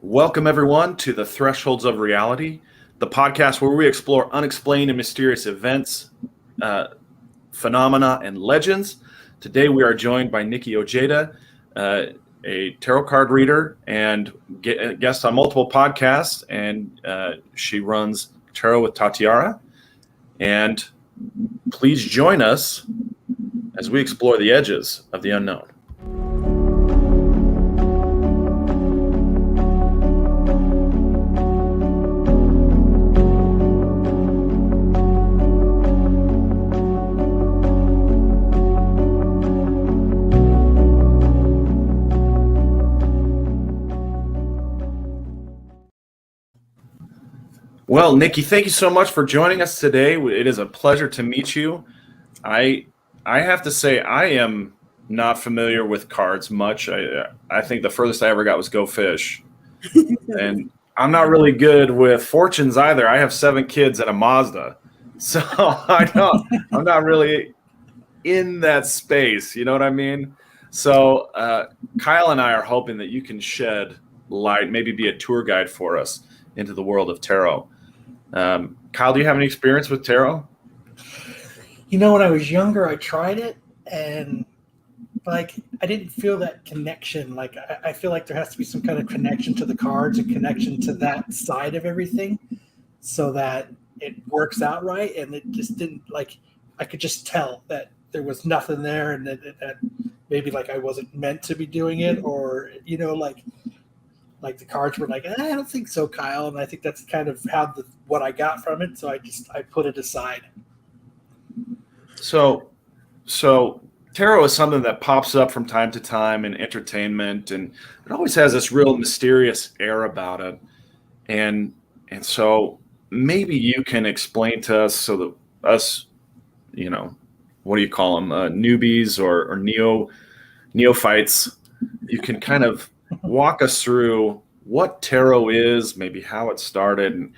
Welcome, everyone, to the Thresholds of Reality, the podcast where we explore unexplained and mysterious events, phenomena, and legends. Today, we are joined by Nicki Ojeda, a tarot card reader and guest on multiple podcasts, and she runs Tarot with Tatiara. And please join us as we explore the edges of the unknown. Well, Nicki, thank you so much for joining us today. It is a pleasure to meet you. I have to say I am not familiar with cards much. I think the furthest I ever got was Go Fish. And I'm not really good with fortunes either. I have 7 kids and a Mazda. So I'm not really in that space. You know what I mean? So Kyle and I are hoping that you can shed light, maybe be a tour guide for us into the world of tarot. Kyle, do you have any experience with tarot? You know, when I was younger, I tried it, and I didn't feel that connection. I feel like there has to be some kind of connection to the cards, a connection to that side of everything, so that it works out right. And it just didn't, I could just tell that there was nothing there, and that maybe I wasn't meant to be doing it, or the cards were I don't think so, Kyle. And I think that's kind of what I got from it. So I put it aside. So tarot is something that pops up from time to time in entertainment, and it always has this real mysterious air about it. And so maybe you can explain to us, so that us, what do you call them, newbies or neophytes, you can kind of walk us through what tarot is, maybe how it started,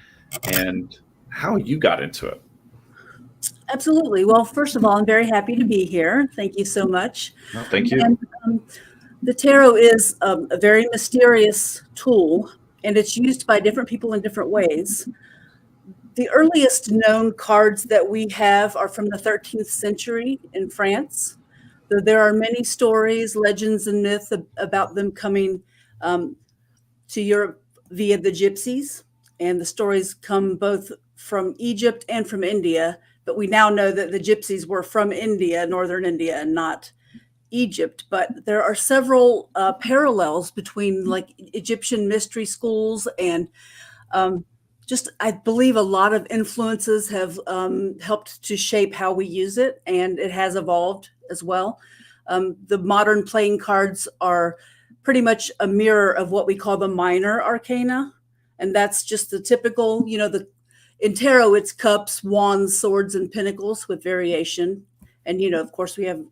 and how you got into it. Absolutely. Well, first of all, I'm very happy to be here. Thank you so much. Well, thank you. And, the tarot is a very mysterious tool, and it's used by different people in different ways. The earliest known cards that we have are from the 13th century in France. There are many stories, legends, and myths about them coming to Europe via the gypsies. And the stories come both from Egypt and from India. But we now know that the gypsies were from India, northern India, and not Egypt. But there are several parallels between Egyptian mystery schools and I believe a lot of influences have helped to shape how we use it, and it has evolved as well. The modern playing cards are pretty much a mirror of what we call the minor arcana. And that's just the typical, in tarot, it's cups, wands, swords, and pentacles with variation. And, of course, we have,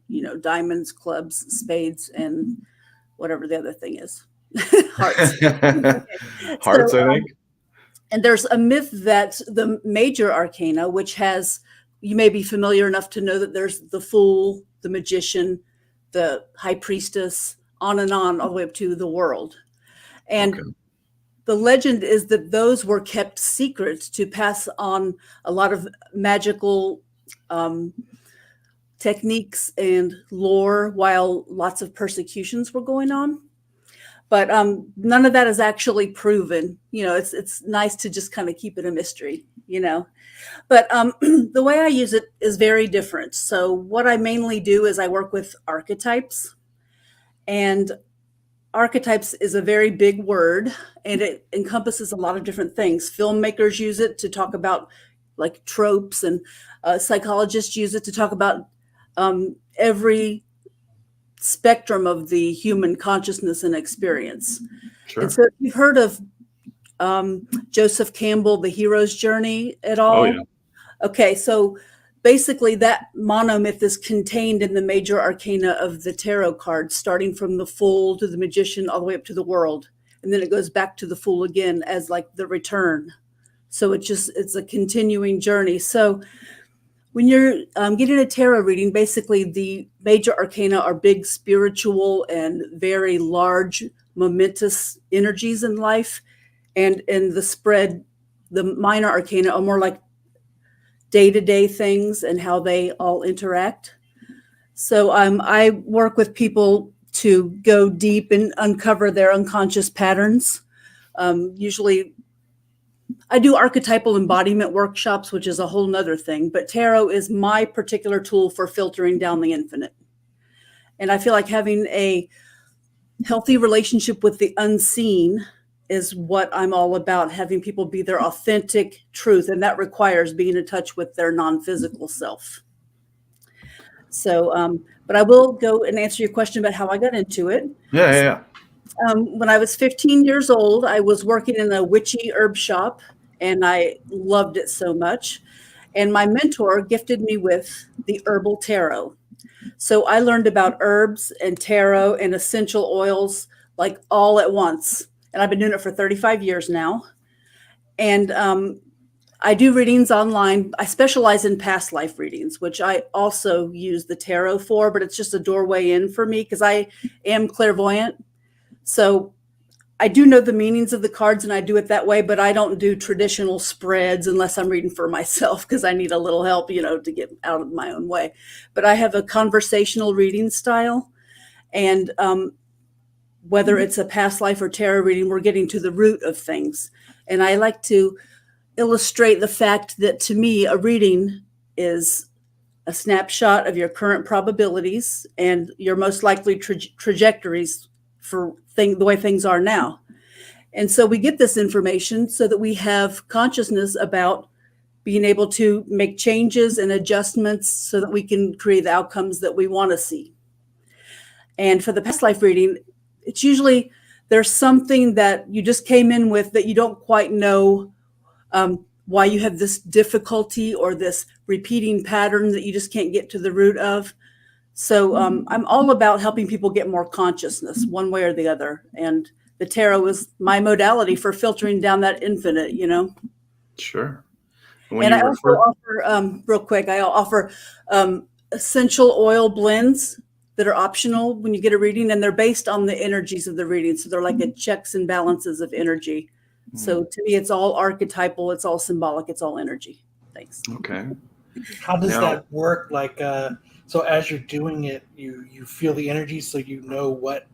diamonds, clubs, spades, and whatever the other thing is. Hearts. Hearts, I think. And there's a myth that the major arcana, which has, you may be familiar enough to know that there's the fool, the magician, the high priestess, on and on, all the way up to the world. And the legend is that those were kept secret to pass on a lot of magical techniques and lore while lots of persecutions were going on. But none of that is actually proven. It's nice to just kind of keep it a mystery, But the way I use it is very different. So what I mainly do is I work with archetypes. And archetypes is a very big word, and it encompasses a lot of different things. Filmmakers use it to talk about tropes, and psychologists use it to talk about every spectrum of the human consciousness and experience. Sure. And so if you've heard of Joseph Campbell, The Hero's Journey at all? Oh, yeah. Okay, so basically that monomyth is contained in the major arcana of the tarot cards, starting from the Fool to the Magician all the way up to the World. And then it goes back to the Fool again as the return. So it's a continuing journey. So when you're getting a tarot reading, basically the major arcana are big spiritual and very large momentous energies in life. And in the spread, the minor arcana are more like day-to-day things and how they all interact. So I work with people to go deep and uncover their unconscious patterns. Usually I do archetypal embodiment workshops, which is a whole nother thing, but tarot is my particular tool for filtering down the infinite. And I feel like having a healthy relationship with the unseen is what I'm all about, having people be their authentic truth. And that requires being in touch with their non-physical self. So, but I will go and answer your question about how I got into it. Yeah. When I was 15 years old, I was working in a witchy herb shop, and I loved it so much. And my mentor gifted me with the herbal tarot. So I learned about herbs and tarot and essential oils like all at once. And I've been doing it for 35 years now. And I do readings online. I specialize in past life readings, which I also use the tarot for, but it's just a doorway in for me because I am clairvoyant. So I do know the meanings of the cards and I do it that way, but I don't do traditional spreads unless I'm reading for myself because I need a little help, to get out of my own way. But I have a conversational reading style. And whether it's a past life or tarot reading, we're getting to the root of things. And I like to illustrate the fact that to me, a reading is a snapshot of your current probabilities and your most likely trajectories for the way things are now. And so we get this information so that we have consciousness about being able to make changes and adjustments so that we can create the outcomes that we want to see. And for the past life reading, it's usually there's something that you just came in with that you don't quite know why you have this difficulty or this repeating pattern that you just can't get to the root of. So I'm all about helping people get more consciousness one way or the other. And the tarot is my modality for filtering down that infinite, Sure. And I also offer, real quick, I offer essential oil blends that are optional when you get a reading, and they're based on the energies of the reading. So they're like a checks and balances of energy. So to me, it's all archetypal, it's all symbolic, it's all energy. Thanks. Okay. How does that work? Like, so as you're doing it, you feel the energy, so you know what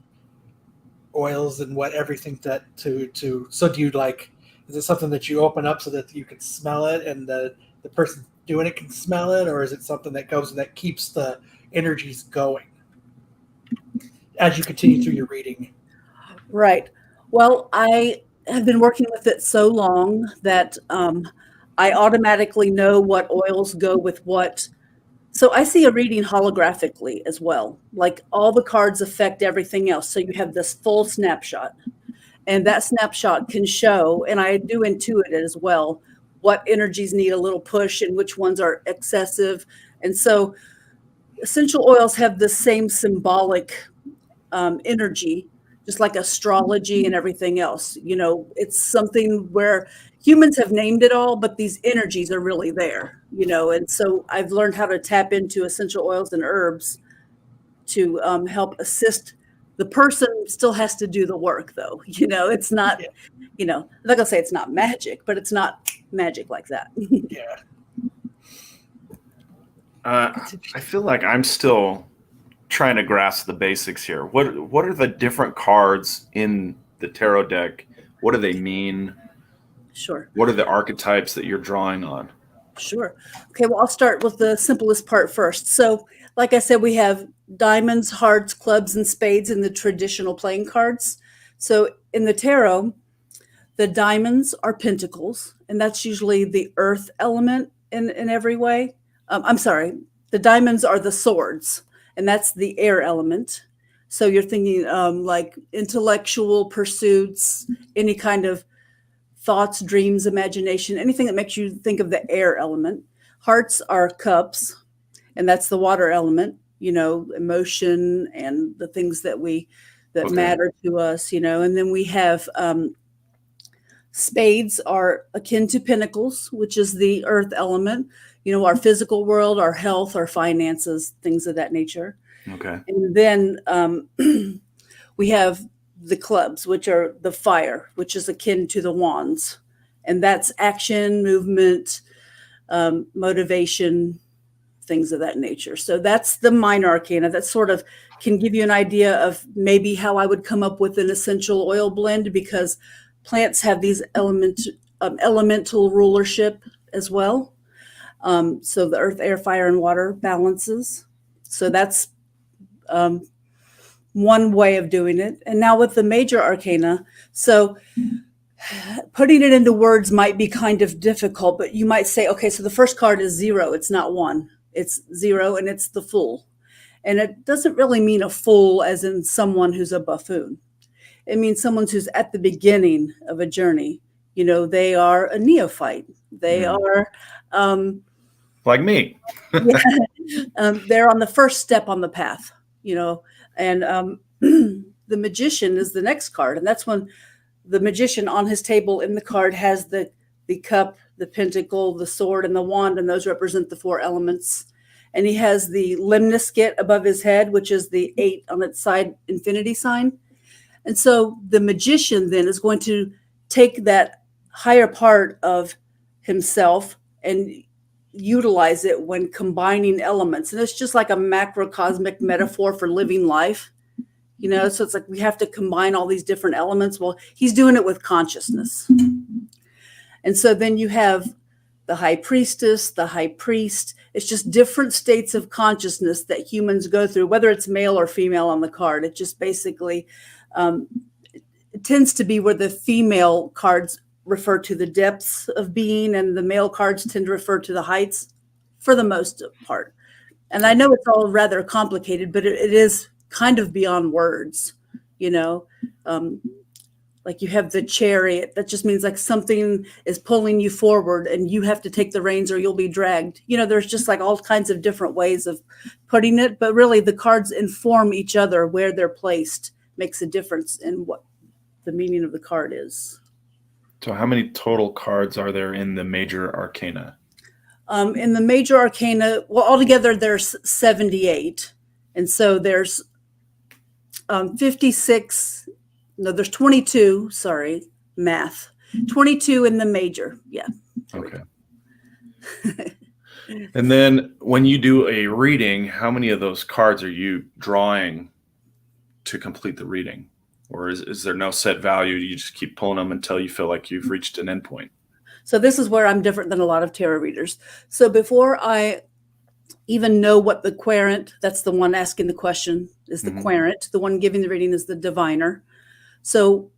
oils and what everything that to. So do you is it something that you open up so that you can smell it and the person doing it can smell it, or is it something that goes that keeps the energies going as you continue through your reading? Right. Well, I have been working with it so long that I automatically know what oils go with what. So I see a reading holographically as well. Like all the cards affect everything else. So you have this full snapshot. And that snapshot can show, and I do intuit it as well, what energies need a little push and which ones are excessive. And so essential oils have the same symbolic energy, just like astrology and everything else. It's something where humans have named it all, but these energies are really there, and so I've learned how to tap into essential oils and herbs to help assist. The person still has to do the work though. It's not, I'm not gonna say it's not magic, but it's not magic like that. Yeah. I feel like I'm still trying to grasp the basics here. What are the different cards in the tarot deck? What do they mean? Sure. What are the archetypes that you're drawing on? Sure. Okay, well, I'll start with the simplest part first. So, like I said, we have diamonds, hearts, clubs, and spades in the traditional playing cards. So in the tarot, the diamonds are pentacles, and that's usually the earth element in every way. I'm sorry, the diamonds are the swords, and that's the air element. So you're thinking like intellectual pursuits, any kind of thoughts, dreams, imagination, anything that makes you think of the air element. Hearts are cups, and that's the water element, emotion and the things that matter to us, and then we have spades are akin to pentacles, which is the earth element, our physical world, our health, our finances, things of that nature. Okay. And then we have the clubs, which are the fire, which is akin to the wands. And that's action, movement, motivation, things of that nature. So that's the minor arcana. That sort of can give you an idea of maybe how I would come up with an essential oil blend, because plants have these elemental rulership as well. So the earth, air, fire, and water balances. So that's one way of doing it. And now with the major arcana, so putting it into words might be kind of difficult, but you might say, okay, so the first card is 0. It's not 1. It's 0, and it's the Fool. And it doesn't really mean a fool as in someone who's a buffoon. It means someone who's at the beginning of a journey. You know, they are a neophyte. They are like me. They're on the first step on the path, you know. And the Magician is the next card, and that's when the Magician on his table in the card has the cup, the pentacle, the sword, and the wand, and those represent the 4 elements. And he has the lemniscate above his head, which is the 8 on its side infinity sign. And so the Magician then is going to take that higher part of himself and utilize it when combining elements. And it's just like a macrocosmic metaphor for living life. You know, so it's like we have to combine all these different elements. Well, he's doing it with consciousness. And so then you have the high priestess, the high priest. It's just different states of consciousness that humans go through, whether it's male or female on the card. It just basically it tends to be where the female cards refer to the depths of being, and the male cards tend to refer to the heights for the most part. And I know it's all rather complicated, but it is kind of beyond words, you know. Like you have the chariot, that just means like something is pulling you forward and you have to take the reins or you'll be dragged. You know, there's just like all kinds of different ways of putting it, but really the cards inform each other. Where they're placed makes a difference in what the meaning of the card is. So how many total cards are there in the major arcana? In the major arcana, well, altogether there's 78. And so there's 56. No, there's 22. Sorry, math. 22 in the major. Yeah. Okay. And then when you do a reading, how many of those cards are you drawing to complete the reading? Or is there no set value? You just keep pulling them until you feel like you've reached an endpoint? So this is where I'm different than a lot of tarot readers. So before I even know what the querent, that's the one asking the question, is the querent. The one giving the reading is the diviner. So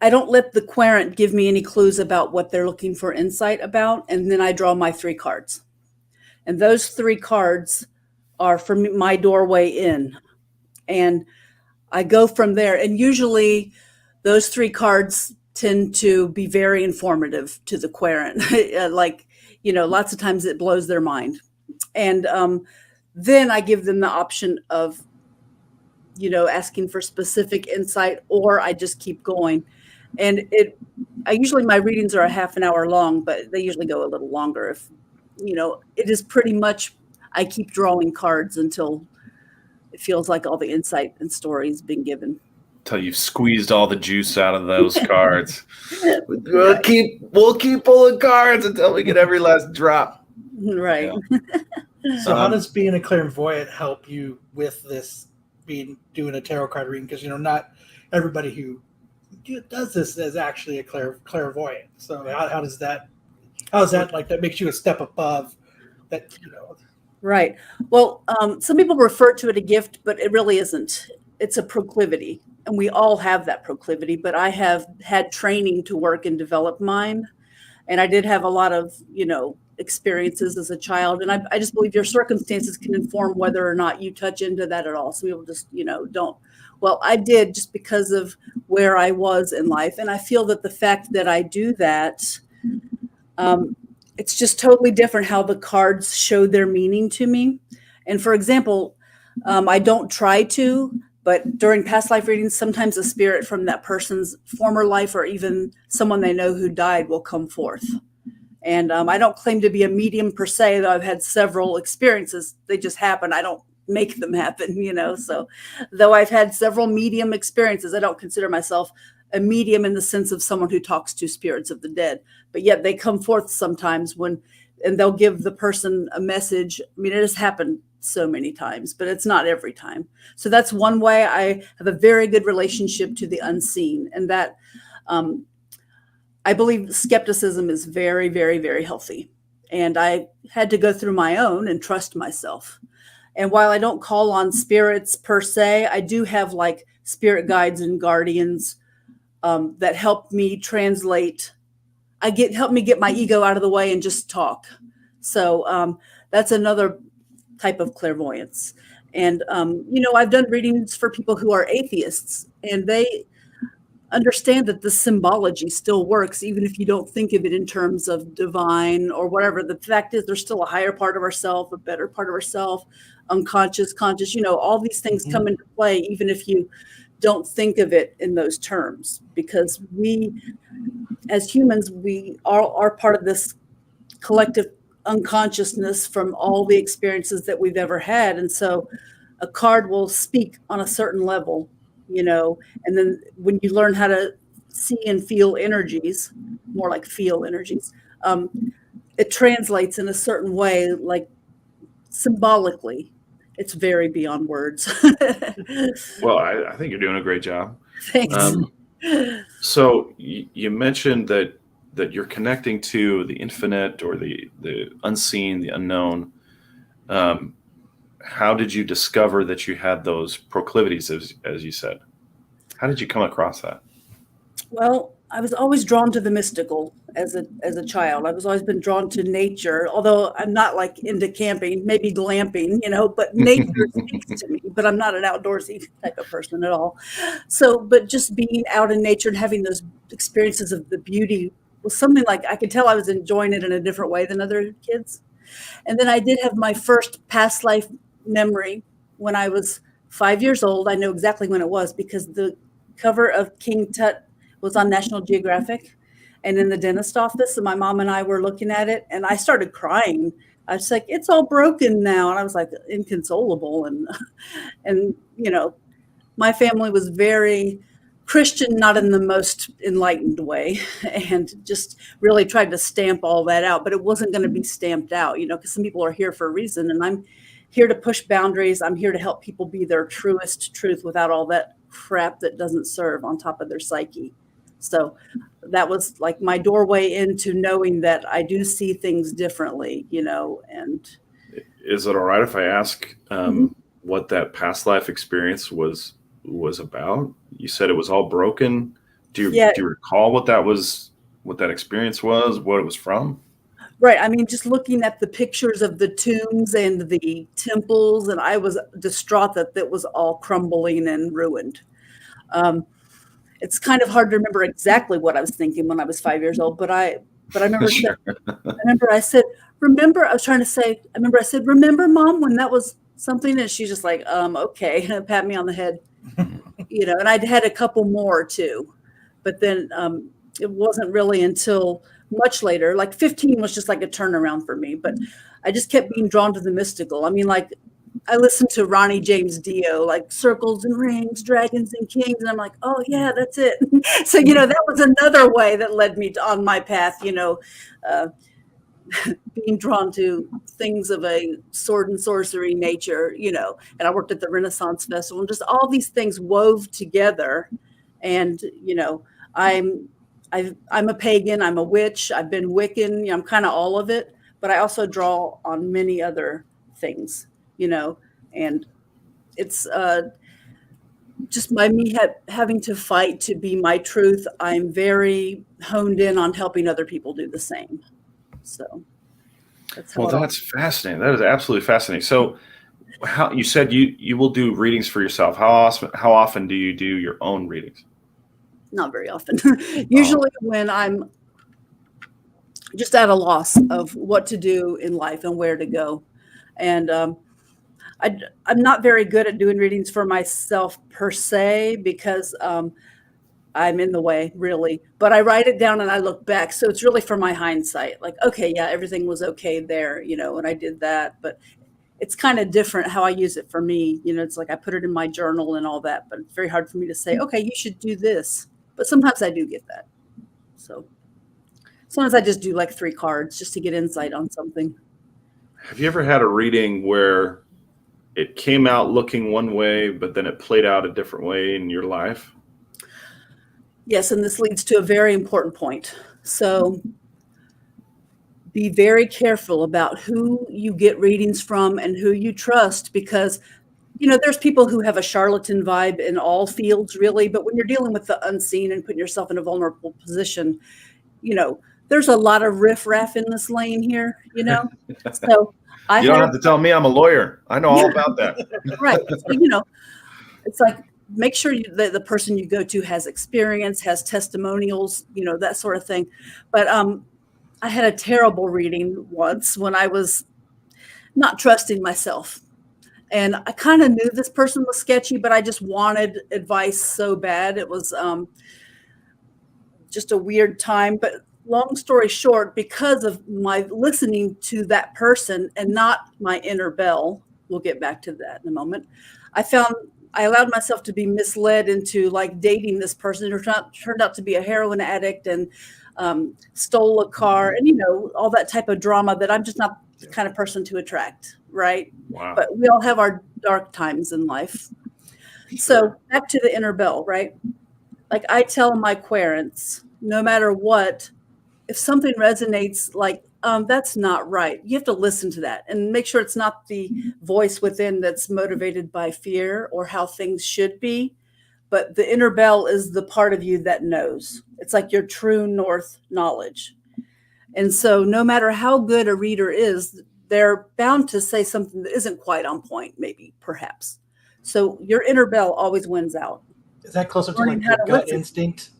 I don't let the querent give me any clues about what they're looking for insight about. And then I draw my 3 cards. And those 3 cards are for my doorway in. And I go from there. And usually those 3 cards tend to be very informative to the querent. Like, you know, lots of times it blows their mind. And then I give them the option of, you know, asking for specific insight, or I just keep going. And I usually, my readings are a half an hour long, but they usually go a little longer. If, you know, it is pretty much, I keep drawing cards until it feels like all the insight and stories being given. Until you've squeezed all the juice out of those cards. We'll keep pulling cards until we get every last drop. Right. Yeah. So how does being a clairvoyant help you with this, doing a tarot card reading? Because, you know, not everybody who does this is actually a clairvoyant. So how is that like, that makes you a step above that, you know? Right. Well, some people refer to it a gift, but it really isn't. It's a proclivity, and we all have that proclivity, but I have had training to work and develop mine. And I did have a lot of, you know, experiences as a child. And I just believe your circumstances can inform whether or not you touch into that at all. Some people just, you know, don't. Well, I did, just because of where I was in life. And I feel that the fact that I do that, it's just totally different how the cards show their meaning to me. And for example, I don't try to, but during past life readings, sometimes a spirit from that person's former life or even someone they know who died will come forth. And I don't claim to be a medium per se, though I've had several experiences. They just happen. I don't make them happen, So though I've had several medium experiences, I don't consider myself a medium in the sense of someone who talks to spirits of the dead, but yet they come forth sometimes and they'll give the person a message. I mean, it has happened so many times, but it's not every time. So that's one way I have a very good relationship to the unseen, and that I believe skepticism is very, very, very healthy. And I had to go through my own and trust myself. And while I don't call on spirits per se, I do have like spirit guides and guardians that help me translate. Help me get my ego out of the way and just talk. So that's another type of clairvoyance. And, I've done readings for people who are atheists, and they understand that the symbology still works, even if you don't think of it in terms of divine or whatever. The fact is there's still a higher part of ourself, a better part of ourself, unconscious, conscious, all these things come into play, even if you don't think of it in those terms, because we, as humans, we are part of this collective unconsciousness from all the experiences that we've ever had. And so a card will speak on a certain level, and then when you learn how to see and feel energies, more like feel energies, it translates in a certain way, like symbolically. It's very beyond words. Well, I think you're doing a great job. Thanks. So you mentioned that you're connecting to the infinite or the unseen, the unknown. How did you discover that you had those proclivities, as you said? How did you come across that? Well, I was always drawn to the mystical as a child. I've always been drawn to nature, although I'm not like into camping, maybe glamping, but nature speaks to me, but I'm not an outdoorsy type of person at all. So, but just being out in nature and having those experiences of the beauty was something like I could tell I was enjoying it in a different way than other kids. And then I did have my first past life memory when I was 5 years old. I know exactly when it was because the cover of King Tut was on National Geographic and in the dentist office. And my mom and I were looking at it and I started crying. I was like, it's all broken now. And I was like inconsolable. And my family was very Christian, not in the most enlightened way, and just really tried to stamp all that out, but it wasn't going to be stamped out, because some people are here for a reason, and I'm here to push boundaries. I'm here to help people be their truest truth without all that crap that doesn't serve on top of their psyche. So that was like my doorway into knowing that I do see things differently, and. Is it all right if I ask what that past life experience was about? You said it was all broken. Do you recall what that experience was, what it was from? Right. I mean, just looking at the pictures of the tombs and the temples, and I was distraught that was all crumbling and ruined. It's kind of hard to remember exactly what I was thinking when I was 5 years old, but I remember, Sure. I said, remember, I was trying to say, I said, remember, Mom, when that was something? And she's just like, okay, and pat me on the head, and I'd had a couple more too, but then it wasn't really until much later, like 15 was just like a turnaround for me, but I just kept being drawn to the mystical. I mean, like I listened to Ronnie James Dio, like circles and rings, dragons and kings. And I'm like, oh yeah, that's it. So, that was another way that led me on my path, being drawn to things of a sword and sorcery nature, and I worked at the Renaissance Festival and just all these things wove together. And, I'm a pagan, I'm a witch, I've been Wiccan, I'm kind of all of it, but I also draw on many other things, and it's just by me having to fight to be my truth. I'm very honed in on helping other people do the same. So that's how that's fascinating. That is absolutely fascinating. So how you said you will do readings for yourself. How often do you do your own readings? Not very often. Usually when I'm just at a loss of what to do in life and where to go. And I'm not very good at doing readings for myself per se because I'm in the way, really. But I write it down and I look back. So it's really for my hindsight. Like, okay, yeah, everything was okay there, and I did that. But it's kind of different how I use it for me. You know, it's like I put it in my journal and all that, but it's very hard for me to say, okay, you should do this. But sometimes I do get that. So sometimes I just do like 3 cards just to get insight on something. Have you ever had a reading where it came out looking one way, but then it played out a different way in your life? Yes, and this leads to a very important point. So be very careful about who you get readings from and who you trust, because, you know, there's people who have a charlatan vibe in all fields, really. But when you're dealing with the unseen and putting yourself in a vulnerable position, you know, there's a lot of riffraff in this lane here, you know. So You don't have to tell me I'm a lawyer. I know all about that. Right. So, you know, it's like, make sure that the person you go to has experience, has testimonials, you know, that sort of thing. But I had a terrible reading once when I was not trusting myself. And I kind of knew this person was sketchy, but I just wanted advice so bad. It was just a weird time. But long story short, because of my listening to that person and not my inner bell, we'll get back to that in a moment, I allowed myself to be misled into like dating this person who turned out to be a heroin addict and stole a car and, you know, all that type of drama that I'm just not the kind of person to attract. Right. Wow. But we all have our dark times in life. So back to the inner bell, right? Like I tell my querents, no matter what, if something resonates, like, that's not right, you have to listen to that and make sure it's not the voice within that's motivated by fear or how things should be. But the inner bell is the part of you that knows. It's like your true north knowledge. And so no matter how good a reader is, they're bound to say something that isn't quite on point, maybe, perhaps. So your inner bell always wins out. Is that closer to like your gut instinct?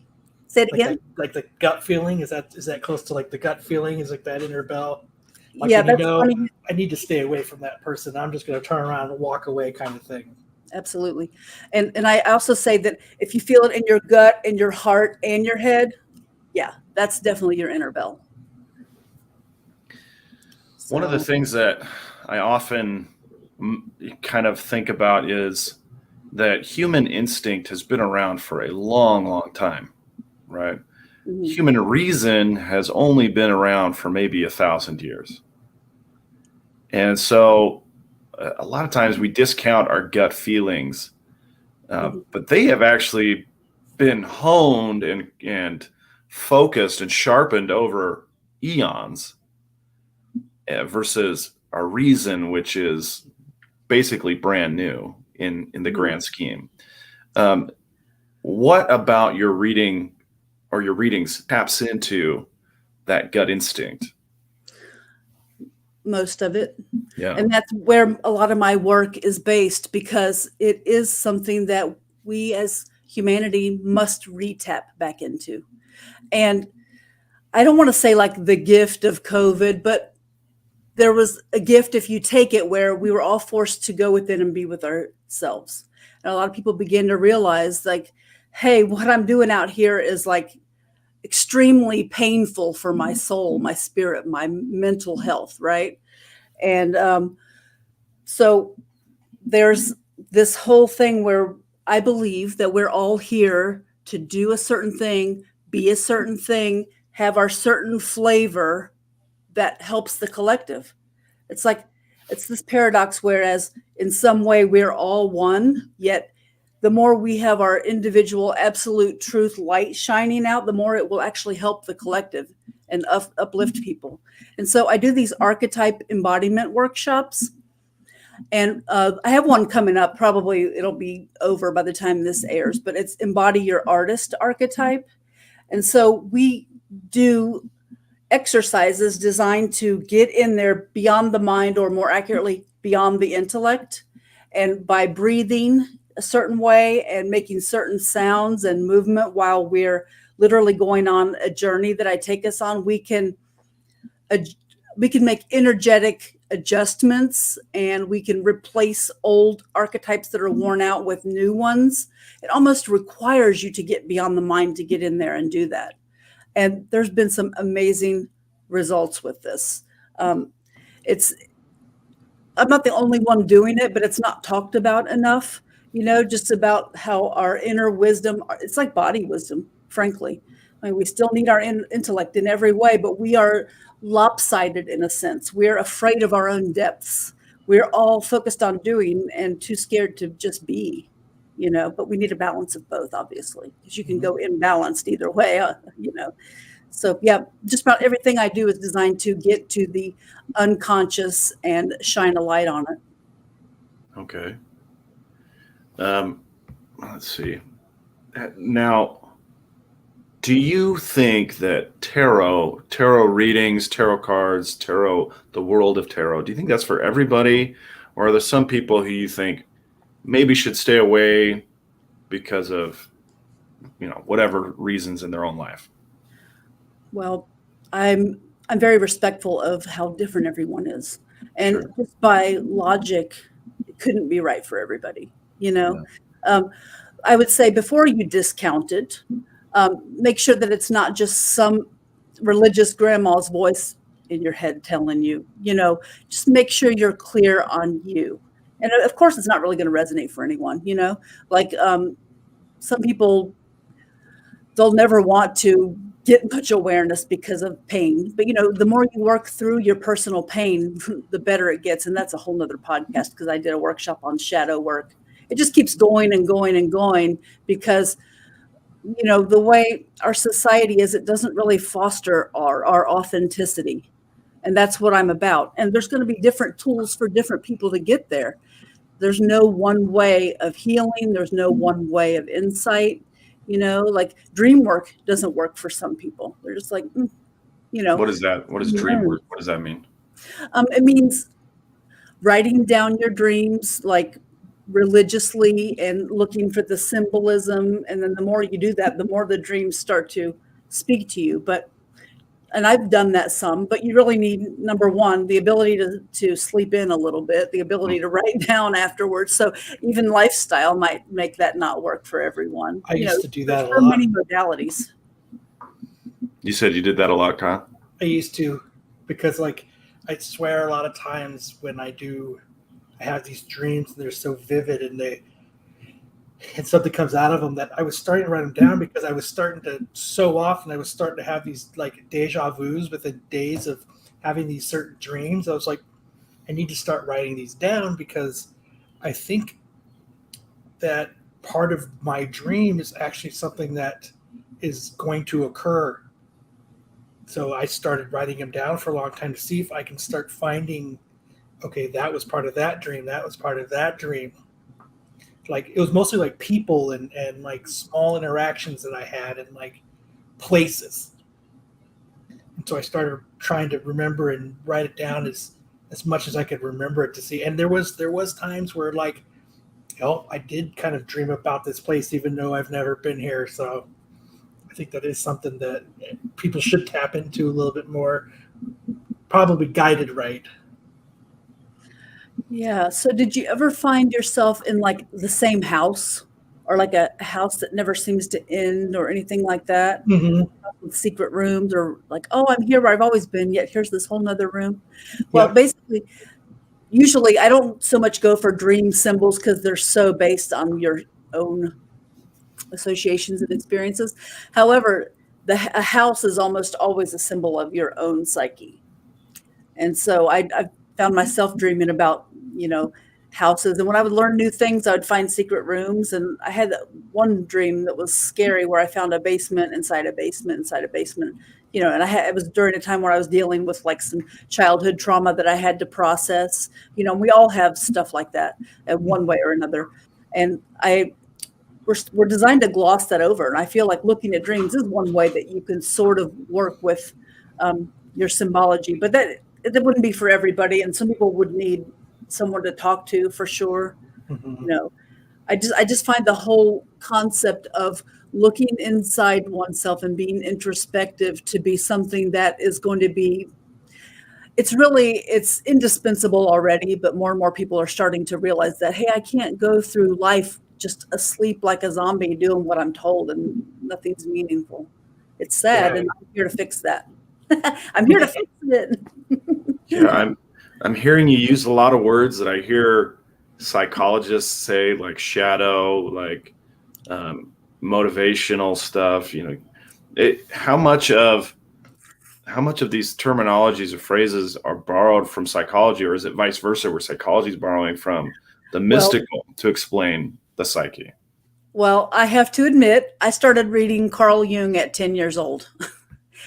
Say it again. Like the gut feeling? Is that close to like the gut feeling? Is like that inner bell? Like, yeah, that's funny. funny. I need to stay away from that person. I'm just going to turn around and walk away, kind of thing. Absolutely. And I also say that if you feel it in your gut, in your heart, and your head, yeah, that's definitely your inner bell. So, one of the things that I often kind of think about is that human instinct has been around for a long, long time, right? Mm-hmm. Human reason has only been around for maybe 1,000 years. And so a lot of times we discount our gut feelings, but they have actually been honed and focused and sharpened over eons versus our reason, which is basically brand new in the grand scheme. What about your reading or your readings taps into that gut instinct? Most of it. Yeah. And that's where a lot of my work is based, because it is something that we as humanity must re-tap back into. And I don't want to say like the gift of COVID, but there was a gift if you take it, where we were all forced to go within and be with ourselves. And a lot of people begin to realize like, hey, what I'm doing out here is like extremely painful for my soul, my spirit, my mental health, right? And so there's this whole thing where I believe that we're all here to do a certain thing, be a certain thing, have our certain flavor that helps the collective. It's like, it's this paradox, whereas in some way we're all one, yet the more we have our individual absolute truth light shining out, the more it will actually help the collective and uplift people. And so I do these archetype embodiment workshops. And I have one coming up. Probably it'll be over by the time this airs, but it's Embody Your Artist archetype. And so we do exercises designed to get in there beyond the mind, or more accurately, beyond the intellect. And by breathing a certain way and making certain sounds and movement while we're literally going on a journey that I take us on, we can make energetic adjustments, and we can replace old archetypes that are worn out with new ones. It almost requires you to get beyond the mind to get in there and do that. And there's been some amazing results with this. It's I'm not the only one doing it, but it's not talked about enough, just about how our inner wisdom, it's like body wisdom, frankly. I mean, we still need our intellect in every way, but we are lopsided in a sense. We're afraid of our own depths. We're all focused on doing and too scared to just be, but we need a balance of both, obviously, because you can go imbalanced either way, So yeah, just about everything I do is designed to get to the unconscious and shine a light on it. Okay. Let's see. Now, do you think that tarot readings, tarot cards, the world of tarot, do you think that's for everybody? Or are there some people who you think maybe should stay away because of, whatever reasons in their own life? Well, I'm very respectful of how different everyone is. And Sure. just by logic, it couldn't be right for everybody, Yeah. I would say before you discount it, make sure that it's not just some religious grandma's voice in your head telling you, just make sure you're clear on you. And of course, it's not really going to resonate for anyone, like some people, they'll never want to get much awareness because of pain. But, the more you work through your personal pain, the better it gets. And that's a whole nother podcast because I did a workshop on shadow work. It just keeps going and going and going because the way our society is, it doesn't really foster our authenticity. And that's what I'm about. And there's going to be different tools for different people to get there. There's no one way of healing. There's no one way of insight. Like dream work doesn't work for some people. They're just like, What is that? What is dream work? What does that mean? It means writing down your dreams, like religiously and looking for the symbolism. And then the more you do that, the more the dreams start to speak to you. And I've done that some, but you really need, number one, the ability to sleep in a little bit, the ability to write down afterwards. So even lifestyle might make that not work for everyone. I used to do that a there are lot. many modalities. You said you did that a lot, Kyle? I used to, because I swear a lot of times when I have these dreams and they're so vivid and something comes out of them that I was starting to write them down because I was starting to so often I was starting to have these like deja vus within days of having these certain dreams. I was like, I need to start writing these down because I think that part of my dream is actually something that is going to occur. So I started writing them down for a long time to see if I can start finding, okay, that was part of that dream. That was part of that dream. Like it was mostly like people and like small interactions that I had and like places. And so I started trying to remember and write it down as much as I could remember it to see. And there was times where like, I did kind of dream about this place, even though I've never been here. So I think that is something that people should tap into a little bit more, probably guided right. Yeah. So did you ever find yourself in like the same house or like a house that never seems to end or anything like that? Mm-hmm. With secret rooms or like, oh, I'm here where I've always been, yet here's this whole nother room. Well, Yep. basically, usually I don't so much go for dream symbols because they're so based on your own associations and experiences. However, a house is almost always a symbol of your own psyche. And so I found myself dreaming about, houses. And when I would learn new things, I would find secret rooms. And I had one dream that was scary where I found a basement inside a basement inside a basement, and it was during a time where I was dealing with like some childhood trauma that I had to process. We all have stuff like that in one way or another. And we're designed to gloss that over. And I feel like looking at dreams is one way that you can sort of work with your symbology, but that wouldn't be for everybody. And some people would need someone to talk to for sure. Mm-hmm. I just find the whole concept of looking inside oneself and being introspective to be something that is going to be, it's indispensable already, but more and more people are starting to realize that, hey, I can't go through life just asleep like a zombie doing what I'm told and nothing's meaningful. It's sad, Yeah. and I'm here to fix that. I'm here to fix it. Yeah, I'm hearing you use a lot of words that I hear psychologists say, like shadow, like motivational stuff. How much of these terminologies or phrases are borrowed from psychology, or is it vice versa, where psychology is borrowing from the Well, mystical to explain the psyche? well, I have to admit, I started reading Carl Jung at 10 years old.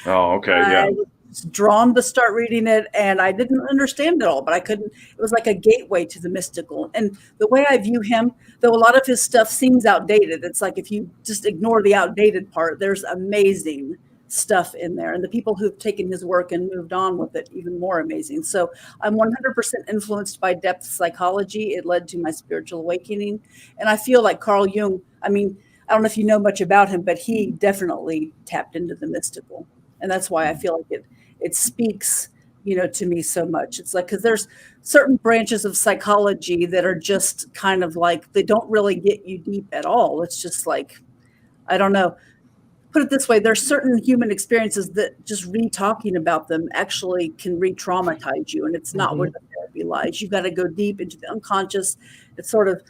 Oh, okay, yeah, I was drawn to start reading it, and I didn't understand it all, but I couldn't. It was like a gateway to the mystical. And the way I view him, though a lot of his stuff seems outdated, it's like if you just ignore the outdated part, there's amazing stuff in there. And the people who've taken his work and moved on with it, even more amazing. So I'm 100% influenced by depth psychology. It led to my spiritual awakening. And I feel like Carl Jung, I mean, I don't know if you know much about him, but he definitely tapped into the mystical. And that's why I feel like it speaks, to me so much. It's like, because there's certain branches of psychology that are just kind of like, they don't really get you deep at all. It's just like, I don't know. Put it this way, there's certain human experiences that just re-talking about them actually can re-traumatize you. And it's not where the therapy lies. You've got to go deep into the unconscious. It's sort of,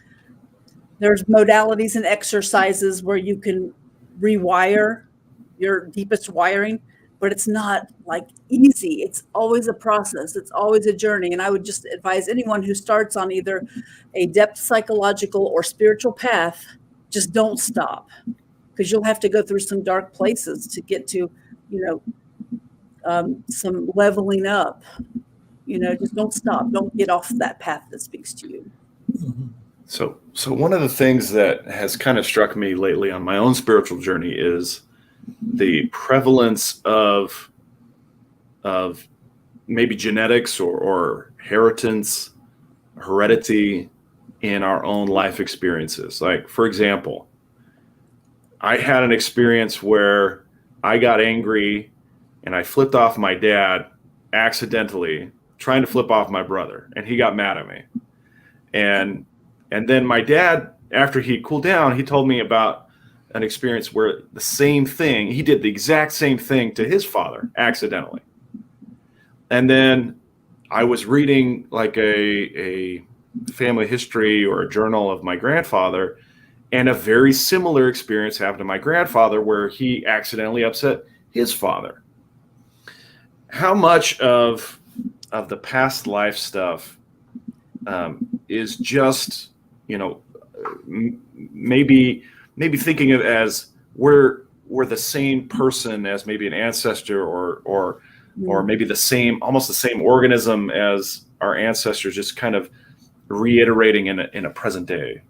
there's modalities and exercises where you can rewire your deepest wiring, but it's not like easy. It's always a process. It's always a journey. And I would just advise anyone who starts on either a depth psychological or spiritual path, just don't stop, because you'll have to go through some dark places to get to, some leveling up. Just don't stop. Don't get off that path that speaks to you. So one of the things that has kind of struck me lately on my own spiritual journey is the prevalence of maybe genetics or heredity in our own life experiences. Like, for example, I had an experience where I got angry and I flipped off my dad accidentally, trying to flip off my brother, and he got mad at me. And then my dad, after he cooled down, he told me about an experience where the same thing, he did the exact same thing to his father accidentally. And then I was reading like a family history or a journal of my grandfather, and a very similar experience happened to my grandfather where he accidentally upset his father. How much of the past life stuff is just, maybe thinking of it as we're the same person as maybe an ancestor or maybe almost the same organism as our ancestors, just kind of reiterating in a present day,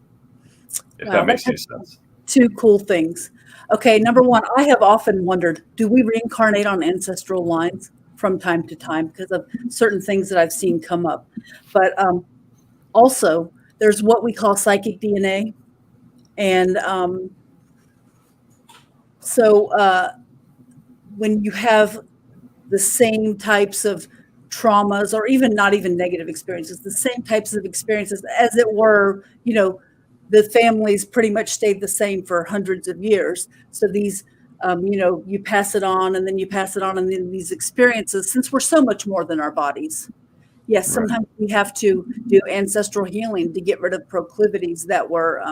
if that makes any sense. Two cool things. Okay, number one, I have often wondered, do we reincarnate on ancestral lines from time to time because of certain things that I've seen come up? But also, there's what we call psychic DNA. And when you have the same types of traumas, or even not even negative experiences, the same types of experiences, as it were, the families pretty much stayed the same for hundreds of years. So these, you pass it on and then you pass it on, and then these experiences, since we're so much more than our bodies. Yes, sometimes we have to do ancestral healing to get rid of proclivities that were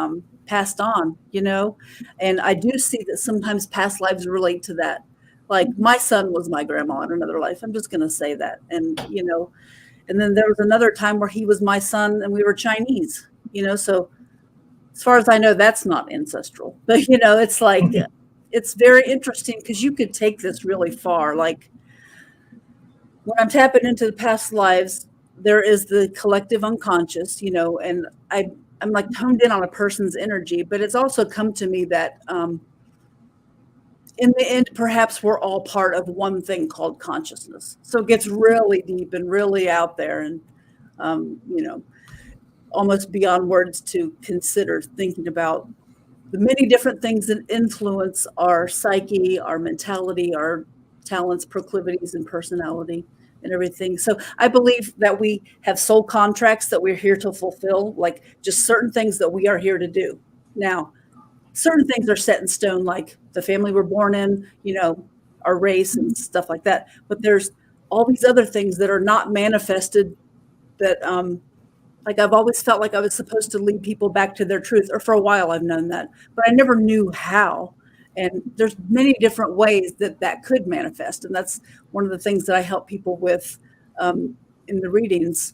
passed on, and I do see that sometimes past lives relate to that. Like my son was my grandma in another life. I'm just going to say that. And, and then there was another time where he was my son and we were Chinese, so as far as I know, that's not ancestral, but it's like, it's very interesting because you could take this really far. Like, when I'm tapping into the past lives, there is the collective unconscious, and I'm like honed in on a person's energy, but it's also come to me that in the end, perhaps we're all part of one thing called consciousness. So it gets really deep and really out there, and almost beyond words to consider, thinking about the many different things that influence our psyche, our mentality, our talents, proclivities, and personality, and everything. So I believe that we have soul contracts that we're here to fulfill, like just certain things that we are here to do. Now, certain things are set in stone, like the family we're born in, our race and stuff like that. But there's all these other things that are not manifested that like I've always felt like I was supposed to lead people back to their truth, or for a while I've known that, but I never knew how. And there's many different ways that could manifest. And that's one of the things that I help people with in the readings.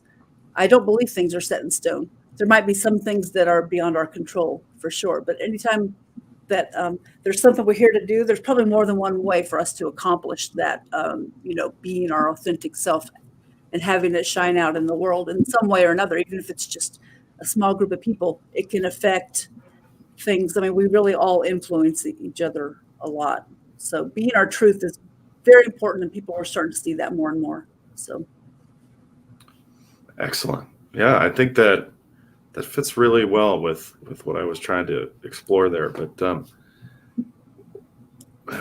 I don't believe things are set in stone. There might be some things that are beyond our control for sure. But anytime that there's something we're here to do, there's probably more than one way for us to accomplish that, being our authentic self and having it shine out in the world in some way or another, even if it's just a small group of people. It can affect things. I mean, we really all influence each other a lot. So being our truth is very important, and people are starting to see that more and more. So excellent. Yeah, I think that fits really well with what I was trying to explore there. But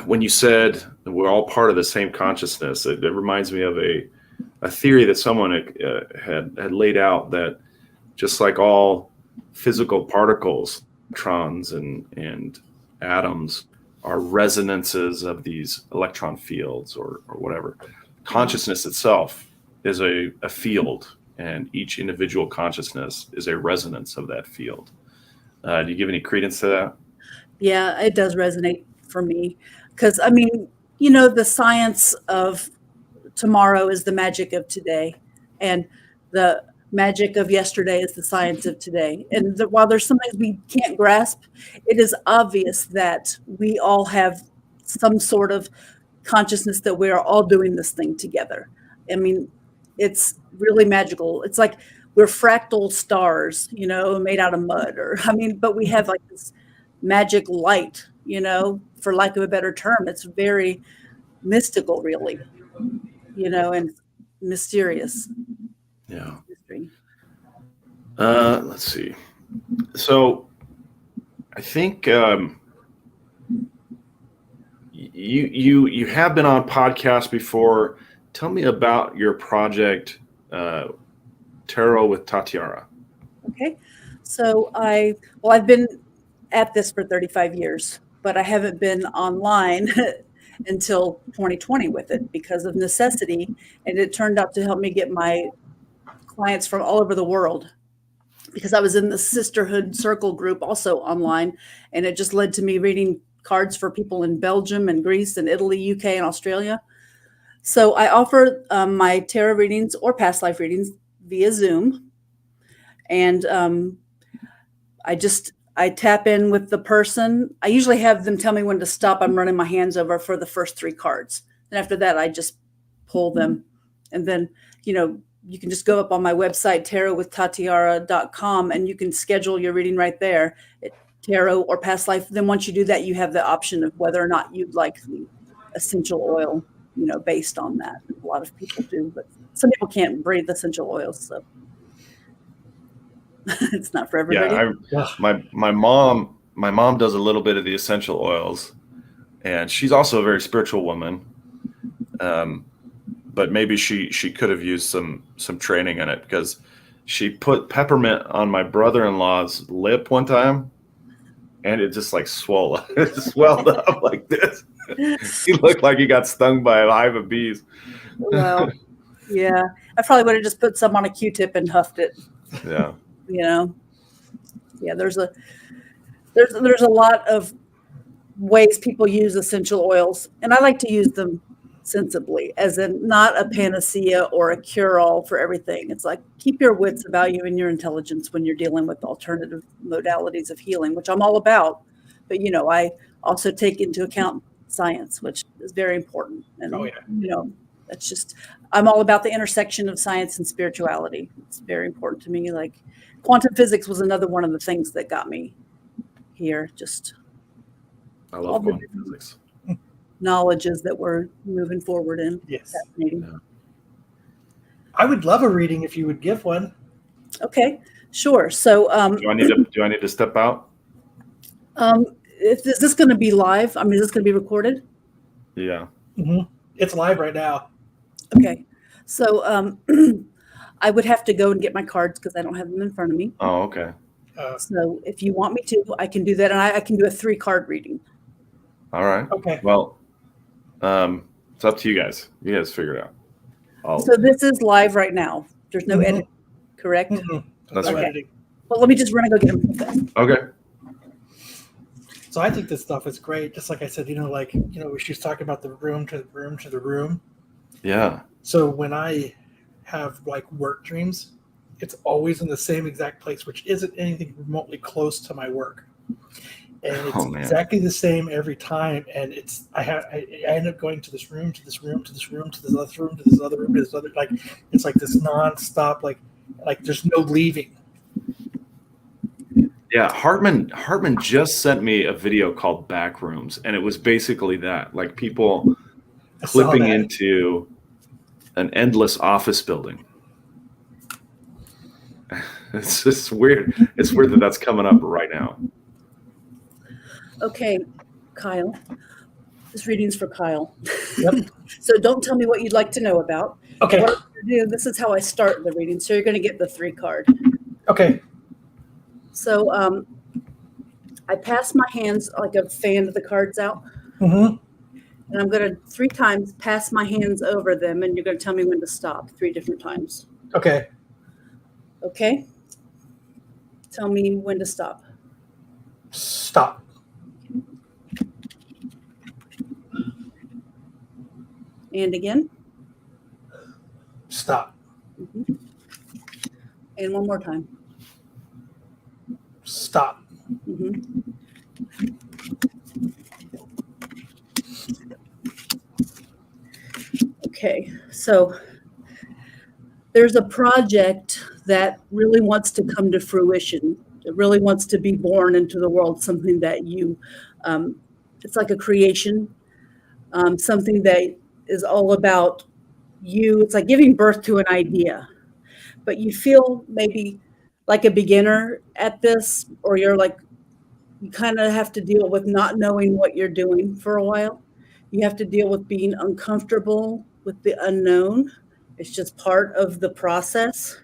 when you said we're all part of the same consciousness, it reminds me of a theory that someone had laid out, that just like all physical particles, electrons and atoms are resonances of these electron fields or whatever, consciousness itself is a field, and each individual consciousness is a resonance of that field. Do you give any credence to that? yeah, it does resonate for me, because I mean, the science of tomorrow is the magic of today, and the magic of yesterday is the science of today. And while there's some things we can't grasp, it is obvious that we all have some sort of consciousness that we are all doing this thing together. I mean, it's really magical. It's like we're fractal stars, made out of mud, but we have like this magic light, for lack of a better term. It's very mystical, really, and mysterious. Yeah. Mystery. Let's see. So I think you have been on podcasts before. Tell me about your project, Tarot with Tatiara. Okay. So I've been at this for 35 years, but I haven't been online until 2020 with it because of necessity. And it turned out to help me get my clients from all over the world, because I was in the sisterhood circle group also online. And it just led to me reading cards for people in Belgium and Greece and Italy, UK, and Australia. So I offer my tarot readings or past life readings via Zoom. And I tap in with the person. I usually have them tell me when to stop. I'm running my hands over for the first 3 cards. And after that, I just pull them. And then, you can just go up on my website, tarotwithtatiara.com, and you can schedule your reading right there, tarot or past life. Then once you do that, you have the option of whether or not you'd like the essential oil, based on that. A lot of people do, but some people can't breathe essential oils. So it's not for everybody. Yeah, my mom does a little bit of the essential oils, and she's also a very spiritual woman. But maybe she could have used some training in it, because she put peppermint on my brother-in-law's lip one time, and it just like swelled up like this. He looked like he got stung by a hive of bees. Well, yeah, I probably would have just put some on a Q-tip and huffed it. Yeah. Yeah, there's a lot of ways people use essential oils, and I like to use them sensibly, as in not a panacea or a cure-all for everything. It's like, keep your wits about you and your intelligence when you're dealing with alternative modalities of healing, which I'm all about. But I also take into account science, which is very important. And that's just, I'm all about the intersection of science and spirituality. It's very important to me. Like quantum physics was another one of the things that got me here. Just I love quantum physics. Knowledges that we're moving forward in. Yes. Fascinating. Yeah. I would love a reading if you would give one. Okay, sure. So Do I need to step out? is this going to be live? I mean, is this going to be recorded? Yeah. Mm-hmm. It's live right now. Okay. So I would have to go and get my cards because I don't have them in front of me. Oh, okay. So if you want me to, I can do that. And I can do a 3-card reading. All right. Okay. Well, it's up to you guys. You guys figure it out. So this is live right now. There's no edit. correct? Mm-hmm. That's Okay. Editing. Well, let me just run and go get them real fast. Okay. So I think this stuff is great. Just like I said, she's talking about the room to the room to the room. Yeah. So when I have like work dreams, it's always in the same exact place, which isn't anything remotely close to my work. And it's exactly the same every time. And I end up going to this room, to this room, to this room, to this other room, to this other room, to this other, like, it's like this nonstop, like there's no leaving. Yeah, Hartman just sent me a video called Backrooms, and it was basically that, like people clipping into an endless office building. It's just weird. It's weird that that's coming up right now. Okay, Kyle. This reading's for Kyle. Yep. So don't tell me what you'd like to know about. Okay. What I'm going to do, this is how I start the reading. So you're going to get the 3 card. Okay. So I pass my hands like I've fanned the cards out. Mm-hmm. And I'm going to 3 times pass my hands over them, and you're going to tell me when to stop 3 different times. Okay. Okay? Tell me when to stop. Stop. And again. Stop. Mm-hmm. And one more time. Stop. Mm-hmm. Okay, so there's a project that really wants to come to fruition. It really wants to be born into the world, something that you, it's like a creation, something that is all about you. It's like giving birth to an idea, but you feel maybe like a beginner at this, or you're like, you kind of have to deal with not knowing what you're doing for a while. You have to deal with being uncomfortable with the unknown. It's just part of the process.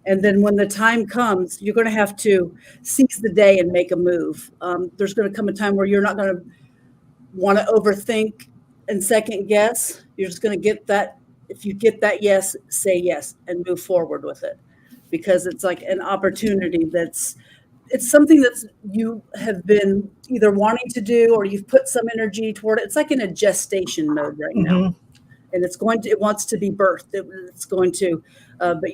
And then when the time comes, you're going to have to seize the day and make a move. There's going to come a time where you're not going to want to overthink and second guess. You're just going to get that. If you get that yes, say yes and move forward with it, because it's like an opportunity it's something that's you have been either wanting to do or you've put some energy toward it. It's like in a gestation mode right now. And it wants to be birthed. It's going to, but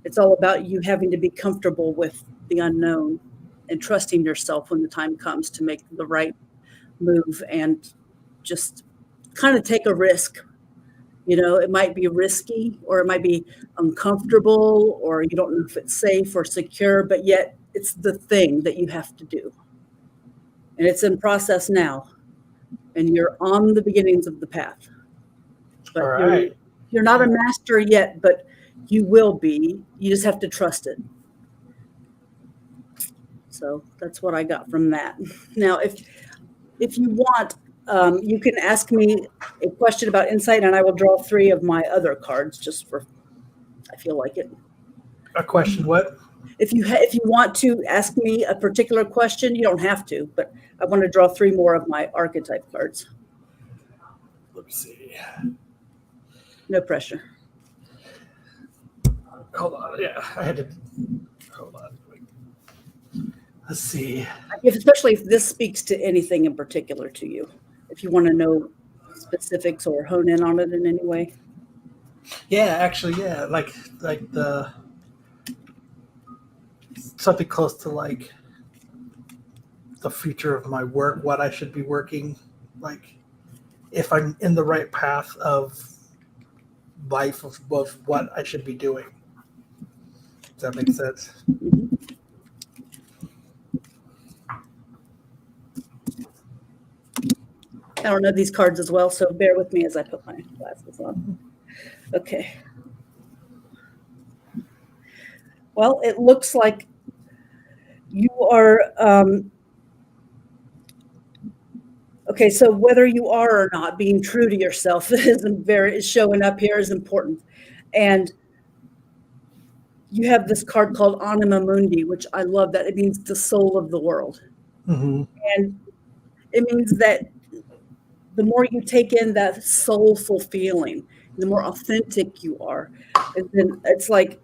it's all about you having to be comfortable with the unknown and trusting yourself when the time comes to make the right move and just kind of take a risk. It might be risky or it might be uncomfortable or you don't know if it's safe or secure, but yet it's the thing that you have to do. And it's in process now. And you're on the beginnings of the path. But all right. You're not a master yet, but you will be. You just have to trust it. So that's what I got from that. Now, if you want, you can ask me a question about insight, and I will draw 3 of my other cards just for, I feel like it. A question, what? If you want to ask me a particular question, you don't have to, but I want to draw 3 more of my archetype cards. Let me see. No pressure. Hold on. Yeah, I had to. Hold on. Let's see. Especially if this speaks to anything in particular to you. If you want to know specifics or hone in on it in any way. Yeah, actually, yeah. Like the something close to like the future of my work, what I should be working, like if I'm in the right path of life of what I should be doing. Does that make sense? Mm-hmm. I don't know these cards as well, so bear with me as I put my glasses on. Okay. Well, it looks like you are, okay, so whether you are or not, being true to yourself is showing up here is important. And you have this card called Anima Mundi, which I love that. It means the soul of the world. Mm-hmm. And it means that the more you take in that soulful feeling, the more authentic you are. And then it's like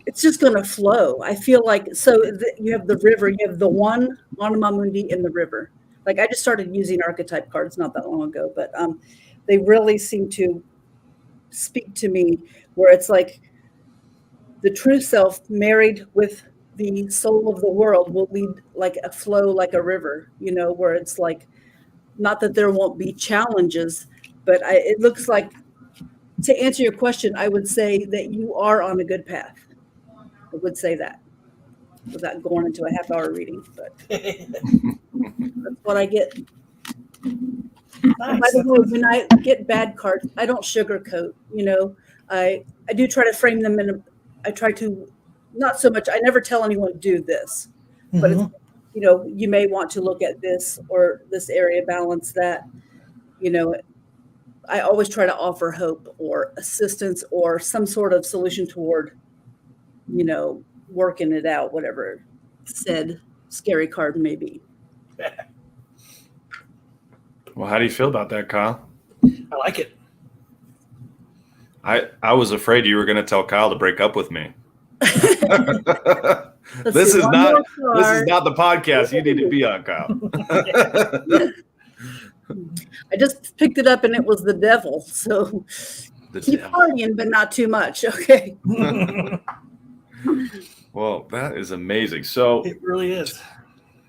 it's just going to flow. I feel like, you have the river, you have the one Anima Mundi in the river. Like I just started using archetype cards not that long ago, but they really seem to speak to me where it's like the true self married with the soul of the world will lead like a flow, like a river, where it's like, not that there won't be challenges, but it looks like, to answer your question, I would say that you are on a good path. I would say that without going into a half-hour reading, but that's what I get. Nice. By the way, when I get bad cards, I don't sugarcoat. I do try to frame them I try to, not so much. I never tell anyone to do this, but it's, you may want to look at this or this area, balance that. I always try to offer hope or assistance or some sort of solution toward, working it out, whatever said scary card may be. Well, how do you feel about that, Kyle? I like it. I was afraid you were going to tell Kyle to break up with me. This is not the podcast you need to be on, Kyle. I just picked it up and it was the devil. So keep partying, but not too much. Okay. Well, that is amazing. So it really is.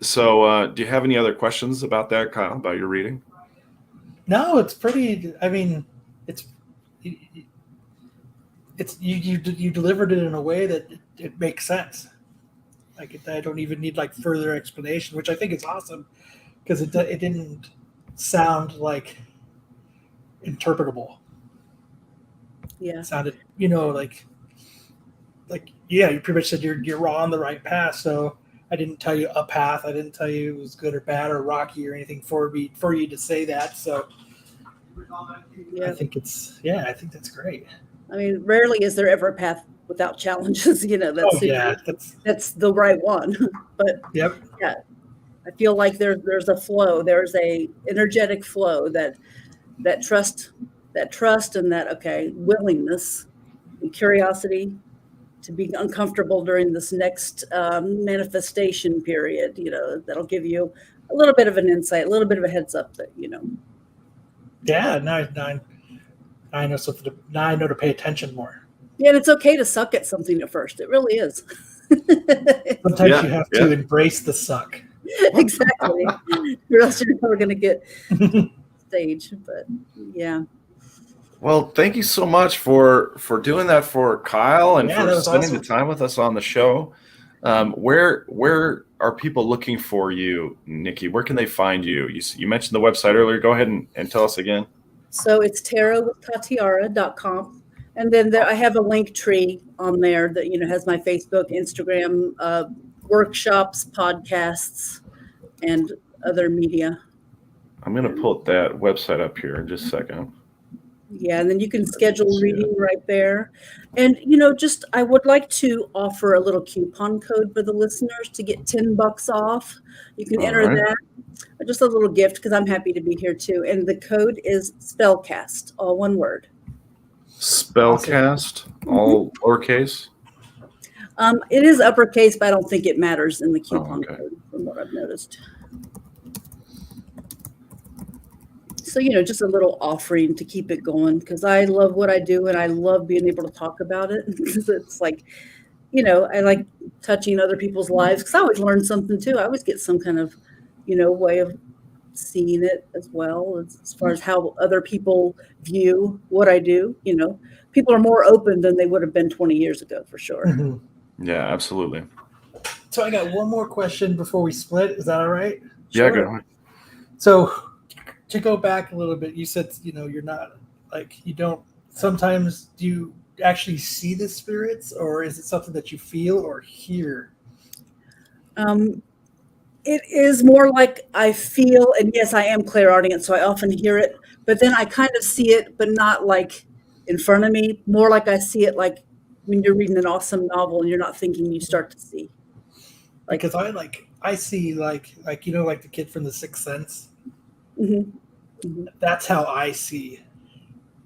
So do you have any other questions about that, Kyle, about your reading? No, it's pretty. I mean, it's you delivered it in a way that it makes sense. Like I don't even need like further explanation, which I think is awesome because it didn't sound like interpretable. Yeah, it sounded like yeah, you pretty much said you're on the right path. So I didn't tell you a path. I didn't tell you it was good or bad or rocky or anything for you to say that. So yeah. I think that's great. I mean, rarely is there ever a path without challenges. That's the right one. But yep. Yeah, I feel like there's a flow. There's a energetic flow that trust and that willingness and curiosity to be uncomfortable during this next manifestation period. That'll give you a little bit of an insight, a little bit of a heads up that Yeah, now I know something. Now I know to pay attention more. Yeah, and it's okay to suck at something at first. It really is. Sometimes you have to embrace the suck. Exactly. Or else you're never going to get stage. But yeah. Well, thank you so much for doing that for Kyle and for spending the time with us on the show. Where are people looking for you, Nicki? Where can they find you? You mentioned the website earlier. Go ahead and tell us again. So it's tarotwithtatiara.com. And then I have a link tree on there that, has my Facebook, Instagram, workshops, podcasts, and other media. I'm going to pull that website up here in just a second. Yeah, and then you can schedule reading right there. And, I would like to offer a little coupon code for the listeners to get $10 off. You can enter that. Just a little gift because I'm happy to be here too. And the code is Spellcast, all one word. Spellcast, all lowercase? It is uppercase, but I don't think it matters in the coupon code from what I've noticed. So, just a little offering to keep it going because I love what I do and I love being able to talk about it because it's like, I like touching other people's lives because I always learn something too. I always get some kind of, way of seeing it as well as far as how other people view what I do. People are more open than they would have been 20 years ago for sure. Mm-hmm. Yeah, absolutely. So I got one more question before we split. Is that all right? Yeah, go ahead. So to go back a little bit, you said, you're not like, you don't, sometimes do you actually see the spirits or is it something that you feel or hear? It is more like I feel, and yes, I am clairaudient, so I often hear it, but then I kind of see it, but not like in front of me, more like I see it like when you're reading an awesome novel and you're not thinking, you start to see. Like, because I see like the kid from The Sixth Sense. Mm-hmm. Mm-hmm. That's how I see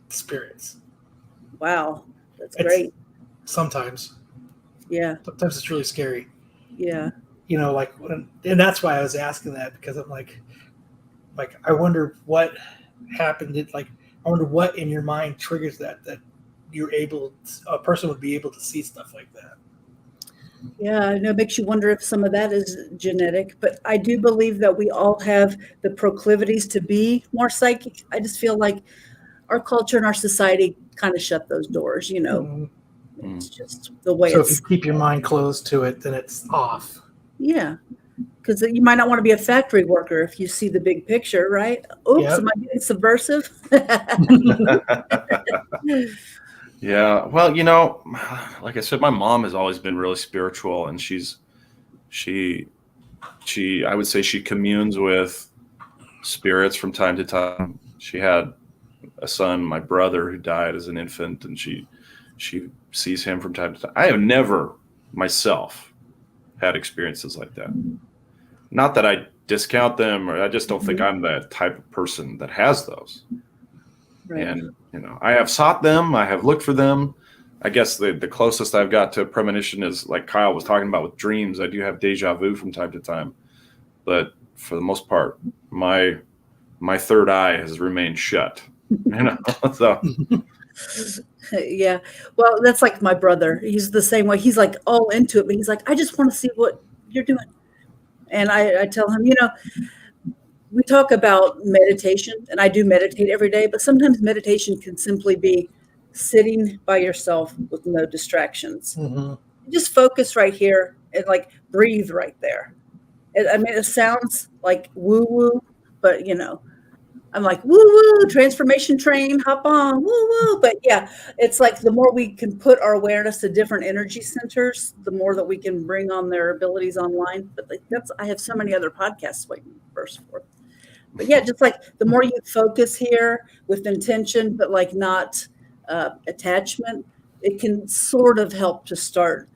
spirits. Wow, that's great. Sometimes. Yeah. Sometimes it's really scary. Yeah. You know, like, and that's why I was asking that, because I'm like I wonder what happened. I wonder what in your mind triggers that a person would be able to see stuff like that. Yeah, I know it makes you wonder if some of that is genetic, but I do believe that we all have the proclivities to be more psychic. I just feel like our culture and our society kind of shut those doors, you know. Mm-hmm. It's just the way So if it's, you keep your mind closed to it, then it's off. yeah. Because you might not want to be a factory worker if you see the big picture, right? Oops, Yep. am I getting subversive? Yeah. Well, like I said, my mom has always been really spiritual, and she I would say she communes with spirits from time to time. She had a son, my brother, who died as an infant, and she sees him from time to time. I have never myself had experiences like that. Not that I discount them, or I just don't think I'm the type of person that has those. Right. And I have sought them, I have looked for them. I guess the closest I've got to a premonition is like Kyle was talking about with dreams. I do have deja vu from time to time, but for the most part, my third eye has remained shut. So Yeah. Well, that's like my brother. He's the same way. He's like all into it, but he's like, I just want to see what you're doing. And I tell him, we talk about meditation, and I do meditate every day, but sometimes meditation can simply be sitting by yourself with no distractions. Mm-hmm. Just focus right here and like breathe right there. I mean, it sounds like woo woo, but I'm like, woo woo, transformation train, hop on, woo woo. But yeah, it's like the more we can put our awareness to different energy centers, the more that we can bring on their abilities online. But I have so many other podcasts waiting to burst forth. But yeah, just like the more you focus here with intention, but like not attachment, it can sort of help to start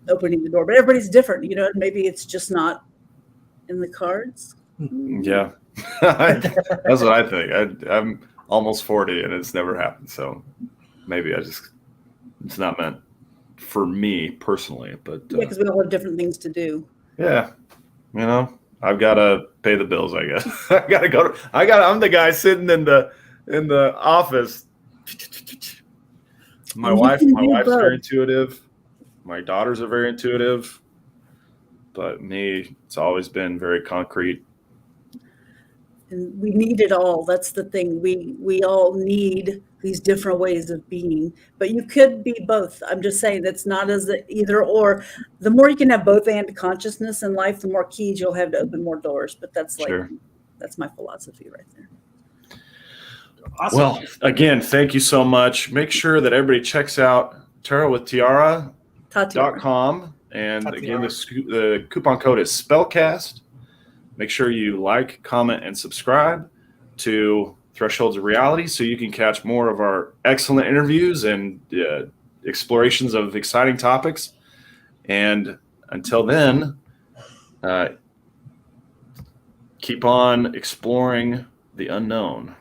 opening the door. But everybody's different, maybe it's just not in the cards. yeah. That's what I think. I'm almost 40 and it's never happened. So maybe it's not meant for me personally, but yeah, because we all have different things to do. Yeah. I've got to pay the bills, I guess. I'm the guy sitting in the office. My wife's very intuitive. My daughters are very intuitive, but me, it's always been very concrete. And we need it all. That's the thing. We all need these different ways of being, but you could be both. I'm just saying that's not as either or. The more you can have both and consciousness in life, the more keys you'll have to open more doors. But that's that's my philosophy right there. Awesome. Well, again, thank you so much. Make sure that everybody checks out tarawithtiara.com. And again, the coupon code is Spellcast. Make sure you like, comment, and subscribe to Thresholds of Reality so you can catch more of our excellent interviews and explorations of exciting topics. And until then, keep on exploring the unknown.